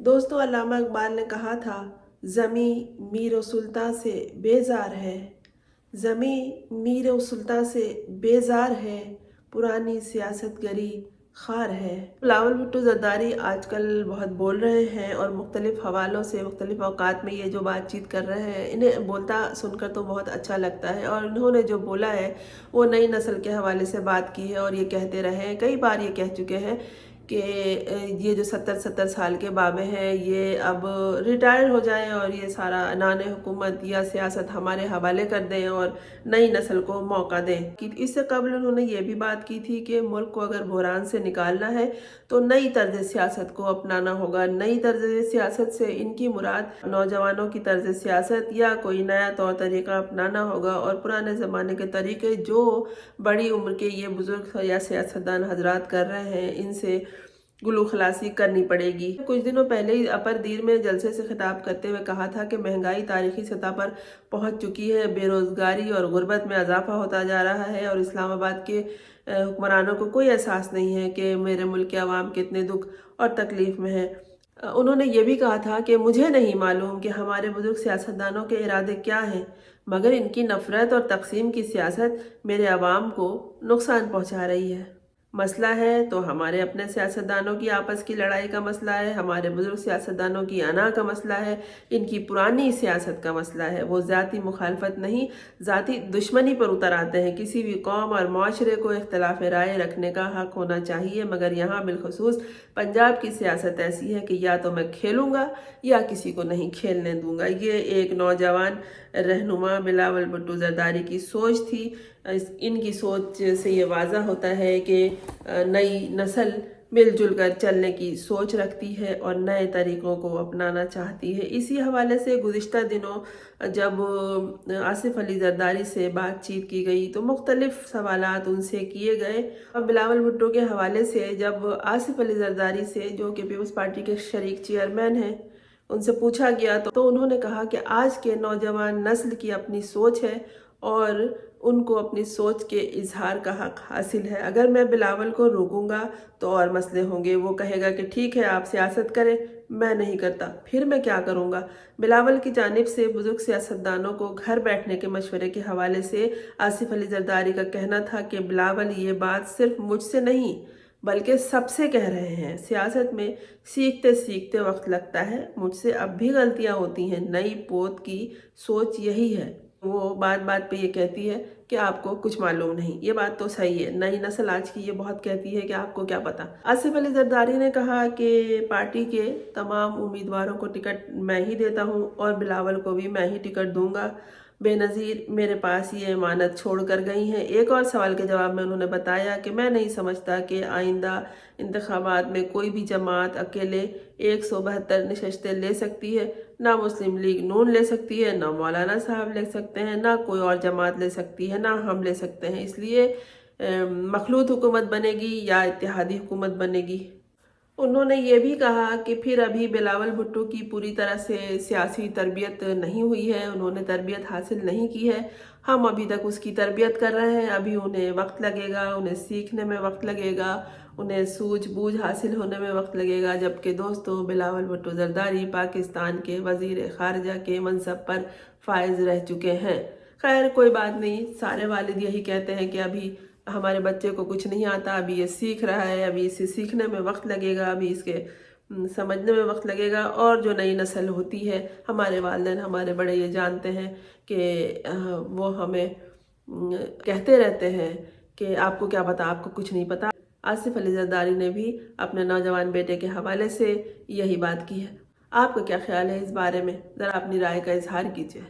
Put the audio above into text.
दोस्तों, अल्लामा इकबाल ने कहा था, ज़मीं मीर व सुल्तान से बेजार है। ज़मीं मीर व सुल्तान से बेजार है, पुरानी सियासतगरी खार है। बिलावल भुट्टो ज़रदारी आजकल बहुत बोल रहे हैं और मुख्तलिफ़ हवालों से मुख्तलिफ़ औक़ात में ये जो बातचीत कर रहे हैं, इन्हें बोलता सुनकर तो बहुत अच्छा लगता है। और इन्होंने जो बोला है वो नई नस्ल के हवाले से बात की है और ये कहते रहे हैं, कई बार ये कह चुके हैं कि ये जो 70 साल के बाबे हैं ये अब रिटायर हो जाएं और ये सारा अनाने हुकूमत या सियासत हमारे हवाले कर दें और नई नस्ल को मौका दें। कि इससे कबल उन्होंने ये भी बात की थी कि मुल्क को अगर बहरान से निकालना है तो नई तर्ज सियासत को अपनाना होगा। नई तर्ज सियासत से इनकी मुराद नौजवानों की तर्ज सियासत या कोई नया तौर तरीका अपनाना होगा और पुराने ज़माने के तरीके जो बड़ी उम्र के ये बुज़ुर्ग या सियासतदान हजरात कर रहे हैं, इनसे गुलू खलासी करनी पड़ेगी। कुछ दिनों पहले ही अपर दीर में जलसे से खिताब करते हुए कहा था कि महंगाई तारीखी सतह पर पहुंच चुकी है, बेरोज़गारी और गुर्बत में इजाफा होता जा रहा है और इस्लामाबाद के हुक्मरानों को कोई एहसास नहीं है कि मेरे मुल्क के अवाम कितने दुख और तकलीफ़ में है। उन्होंने ये भी कहा था कि मुझे नहीं मालूम कि हमारे बुजुर्ग सियासतदानों के इरादे क्या हैं, मगर इनकी नफ़रत और तकसीम की सियासत मेरे अवाम को नुकसान पहुँचा रही है। मसला है तो हमारे अपने सियासतदानों की आपस की लड़ाई का मसला है, हमारे बुजुर्ग सियासतदानों की अना का मसला है, इनकी पुरानी सियासत का मसला है। वो ज़ाती मुखालफत नहीं, ज़ाती दुश्मनी पर उतर आते हैं। किसी भी कौम और माशरे को इख्तलाफ राय रखने का हक़ होना चाहिए, मगर यहाँ बिलखसूस पंजाब की सियासत ऐसी है कि या तो मैं खेलूँगा या किसी को नहीं खेलने दूँगा। ये एक नौजवान रहनुमा बिलावल भुट्टो ज़रदारी की सोच थी। इनकी सोच से ये वाज़ा होता है कि नई नस्ल मिलजुल कर चलने की सोच रखती है और नए तरीक़ों को अपनाना चाहती है। इसी हवाले से गुज़िश्ता दिनों जब आसिफ अली ज़रदारी से बातचीत की गई तो मुख्तलिफ़ सवालात उनसे किए गए। अब बिलावल भुट्टो के हवाले से जब आसिफ अली ज़रदारी से, जो कि पीपल्स पार्टी के शरीक चेयरमैन हैं, उनसे पूछा गया तो उन्होंने कहा कि आज के नौजवान नस्ल की अपनी सोच है और उनको अपनी सोच के इजहार का हक़ हासिल है। अगर मैं बिलावल को रोकूंगा तो और मसले होंगे। वो कहेगा कि ठीक है, आप सियासत करें, मैं नहीं करता, फिर मैं क्या करूंगा। बिलावल की जानिब से बुजुर्ग सियासतदानों को घर बैठने के मशवरे के हवाले से आसिफ अली ज़रदारी का कहना था कि बिलावल ये बात सिर्फ मुझसे नहीं बल्कि सबसे कह रहे हैं। सियासत में सीखते सीखते वक्त लगता है, मुझसे अब भी गलतियां होती हैं। नई पोत की सोच यही है। वो बात बात पे ये कहती है कि आपको कुछ मालूम नहीं। ये बात तो सही है, नई नस्ल आज की ये बहुत कहती है कि आपको क्या पता। आसिफ अली ज़रदारी ने कहा कि पार्टी के तमाम उम्मीदवारों को टिकट मैं ही देता हूँ और बिलावल को भी मैं ही टिकट दूंगा। बेनज़ीर मेरे पास ये अमानत छोड़ कर गई हैं। एक और सवाल के जवाब में उन्होंने बताया कि मैं नहीं समझता कि आइंदा इंतखाबात में कोई भी जमात अकेले 172 नशस्तें ले सकती है। ना मुस्लिम लीग नून ले सकती है, ना मौलाना साहब ले सकते हैं, ना कोई और जमात ले सकती है, ना हम ले सकते हैं। इसलिए मखलूत हुकूमत बनेगी या इत्तेहादी हुकूमत बनेगी। उन्होंने ये भी कहा कि फिर अभी बिलावल भुट्टो की पूरी तरह से सियासी तरबियत नहीं हुई है, उन्होंने तरबियत हासिल नहीं की है। हम अभी तक उसकी तरबियत कर रहे हैं। अभी उन्हें वक्त लगेगा, उन्हें सीखने में वक्त लगेगा, उन्हें सूझबूझ हासिल होने में वक्त लगेगा। जबकि दोस्तों, बिलावल भुट्टो ज़रदारी पाकिस्तान के वज़ीर ख़ारिजा के मनसब पर फायज़ रह चुके हैं। खैर, कोई बात नहीं। सारे वालिद यही कहते हैं कि अभी हमारे बच्चे को कुछ नहीं आता, अभी ये सीख रहा है, अभी इसे सीखने में वक्त लगेगा, अभी इसके समझने में वक्त लगेगा। और जो नई नस्ल होती है, हमारे वालिदैन हमारे बड़े ये जानते हैं कि वो हमें कहते रहते हैं कि आपको क्या पता, आपको कुछ नहीं पता। आसिफ अली ज़रदारी ने भी अपने नौजवान बेटे के हवाले से यही बात की है। आपका क्या ख्याल है इस बारे में? ज़रा अपनी राय का इजहार कीजिए।